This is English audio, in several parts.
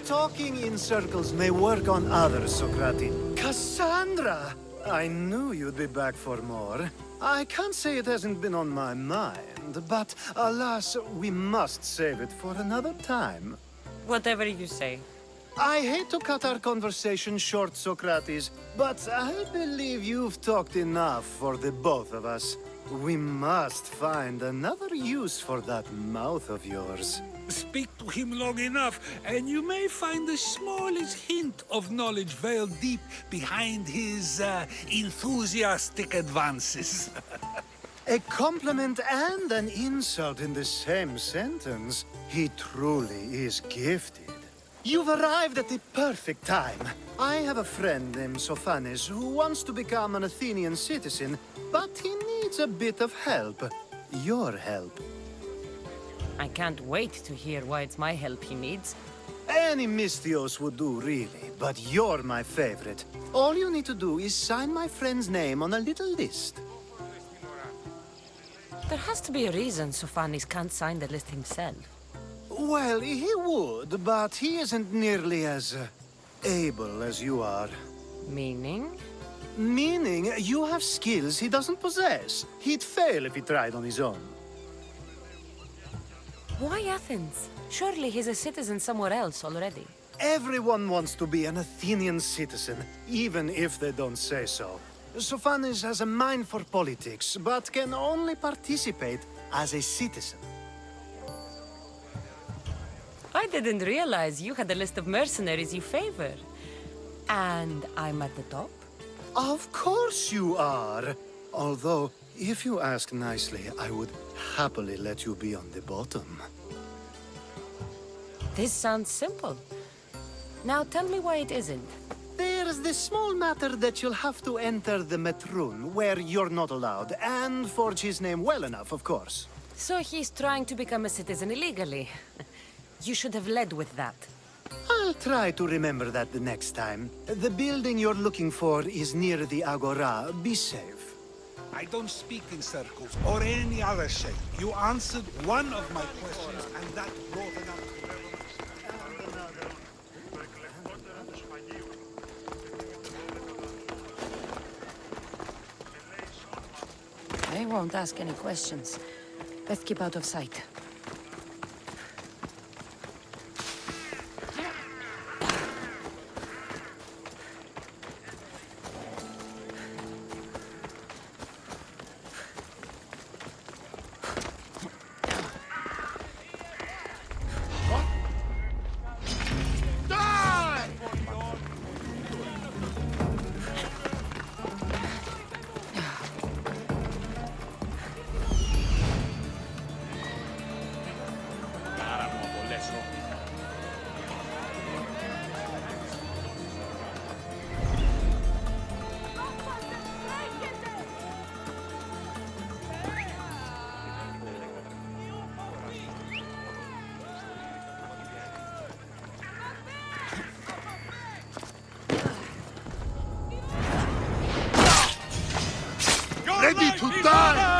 Talking in circles may work on others, Socrates. Kassandra! I knew you'd be back for more. I can't say it hasn't been on my mind, but alas, we must save it for another time. Whatever you say. I hate to cut our conversation short, Socrates, but I believe you've talked enough for the both of us. We must find another use for that mouth of yours. Speak to him long enough, and you may find the smallest hint of knowledge veiled deep behind his enthusiastic advances. A compliment and an insult in the same sentence. He truly is gifted. You've arrived at the perfect time. I have a friend named Sophanes who wants to become an Athenian citizen, but he needs a bit of help. Your help. I can't wait to hear why it's my help he needs. Any Mystios would do, really, but you're my favorite. All you need to do is sign my friend's name on a little list. There has to be a reason Sophanes can't sign the list himself. Well, he would, but he isn't nearly as able as you are. Meaning? Meaning, you have skills he doesn't possess. He'd fail if he tried on his own. Why Athens? Surely he's a citizen somewhere else already. Everyone wants to be an Athenian citizen, even if they don't say so. Sophanes has a mind for politics, but can only participate as a citizen. I didn't realize you had a list of mercenaries you favor. And I'm at the top? Of course you are! Although, if you ask nicely, I would happily let you be on the bottom. This sounds simple. Now tell me why it isn't. There's the small matter that you'll have to enter the Metroon, where you're not allowed, and forge his name well enough, of course. So he's trying to become a citizen illegally. You should have led with that. I'll try to remember that the next time. The building you're looking for is near the Agora. Be safe. I don't speak in circles or any other shape. You answered one of my questions, and that brought another. I won't ask any questions. Let's keep out of sight. Ready to die!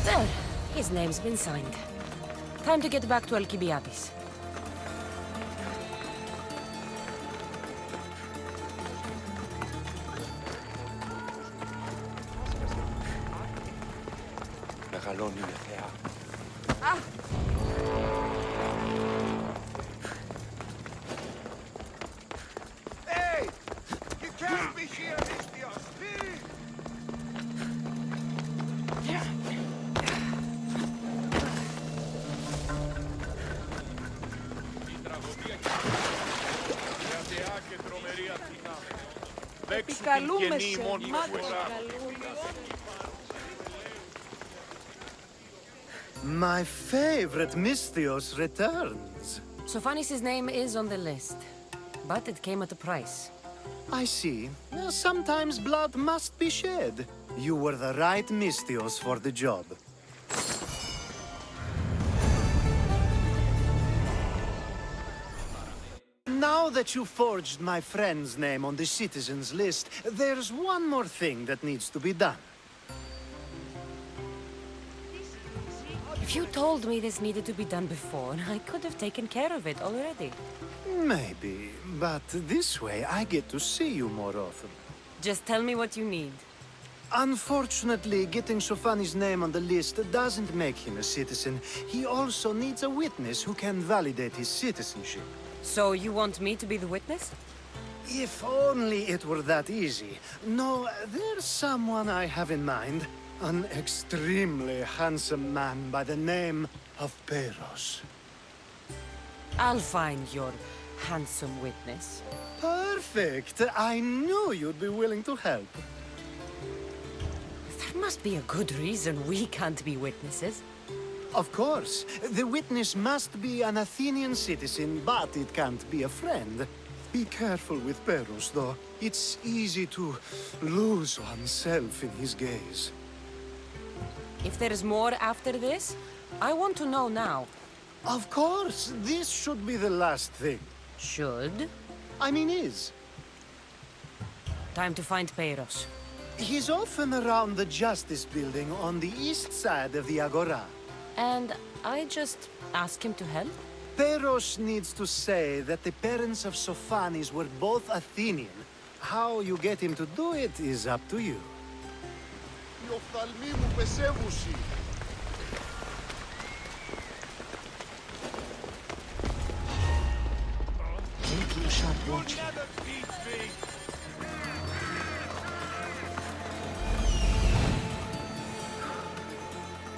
There. His name's been signed. Time to get back to Alcibiades. Μεγαλώνει με θεά. Hey! You can't be here, Alexios! Leave! Καλούμε σε Μάκος. My favorite Mystios returns. Sophanis' name is on the list, but it came at a price. I see. Sometimes blood must be shed. You were the right Mystios for the job. Now that you forged my friend's name on the citizens list, there's one more thing that needs to be done. If you told me this needed to be done before, I could have taken care of it already. Maybe, but this way I get to see you more often. Just tell me what you need. Unfortunately, getting Sophanis' name on the list doesn't make him a citizen. He also needs a witness who can validate his citizenship. So you want me to be the witness? If only it were that easy. No, there's someone I have in mind. An extremely handsome man by the name of Peros. I'll find your handsome witness. Perfect! I knew you'd be willing to help. There must be a good reason we can't be witnesses. Of course. The witness must be an Athenian citizen, but it can't be a friend. Be careful with Peros, though. It's easy to lose oneself in his gaze. If there is more after this, I want to know now. Of course, this should be the last thing. Should? I mean, is. Time to find Peros. He's often around the Justice Building on the east side of the Agora. And I just ask him to help? Peros needs to say that the parents of Sophanis were both Athenian. How you get him to do it is up to you. Οι οφθαλμοί μου πεσεύουσι. Keep sharp watch.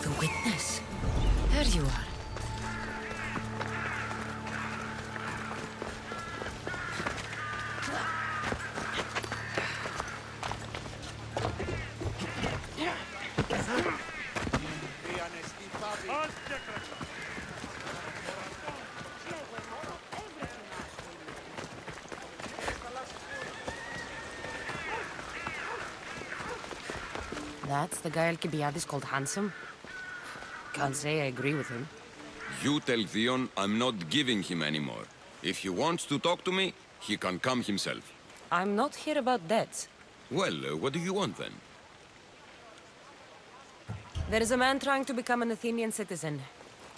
The witness. There you are. That's the guy Alcibiades called handsome? Can't say I agree with him. You tell Theon I'm not giving him anymore. If he wants to talk to me, he can come himself. I'm not here about debts. Well, what do you want then? There is a man trying to become an Athenian citizen.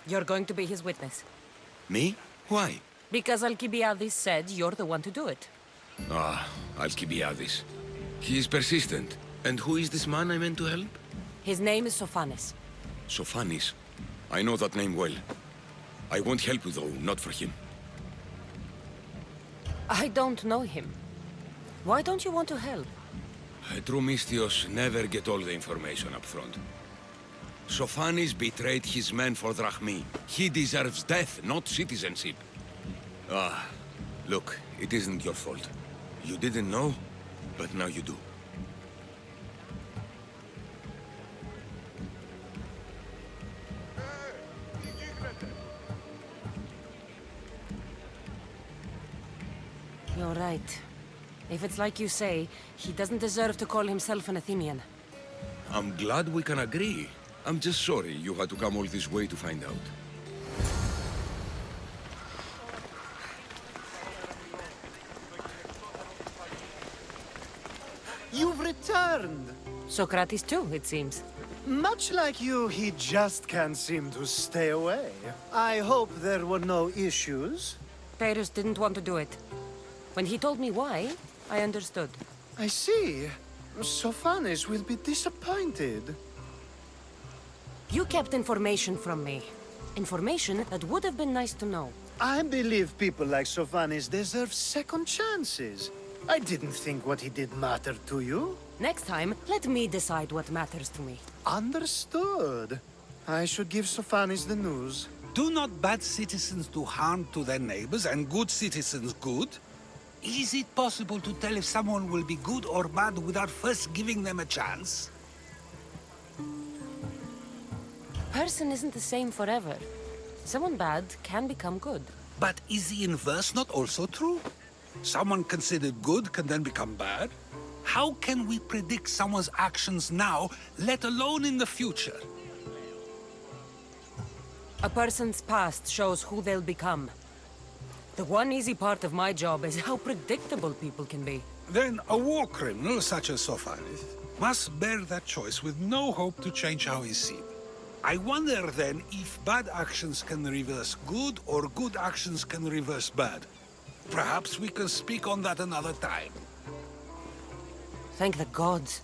You're going to be his witness. Me? Why? Because Alcibiades said you're the one to do it. Ah, Alcibiades. He is persistent. And who is this man I meant to help? His name is Sophanis. Sophanis. I know that name well. I want help though, not for him. I don't know him. Why don't you want to help? True Mystios never get all the information up front. Sophanis betrayed his men for drachmi. He deserves death, not citizenship. Ah, look, it isn't your fault. You didn't know, but now you do. You're right. If it's like you say, he doesn't deserve to call himself an Athenian. I'm glad we can agree. I'm just sorry you had to come all this way to find out. You've returned! Socrates too, it seems. Much like you, he just can't seem to stay away. I hope there were no issues. Peros didn't want to do it. When he told me why, I understood. I see. Sophanis will be disappointed. You kept information from me. Information that would have been nice to know. I believe people like Sophanis deserve second chances. I didn't think what he did mattered to you. Next time, let me decide what matters to me. Understood. I should give Sophanis the news. Do not bad citizens do harm to their neighbors and good citizens good? Is it possible to tell if someone will be good or bad without first giving them a chance? Person isn't the same forever. Someone bad can become good. But is the inverse not also true? Someone considered good can then become bad? How can we predict someone's actions now, let alone in the future? A person's past shows who they'll become. The one easy part of my job is how predictable people can be. Then a war criminal such as Sophanis must bear that choice with no hope to change how he's seen. I wonder then if bad actions can reverse good or good actions can reverse bad. Perhaps we can speak on that another time. Thank the gods.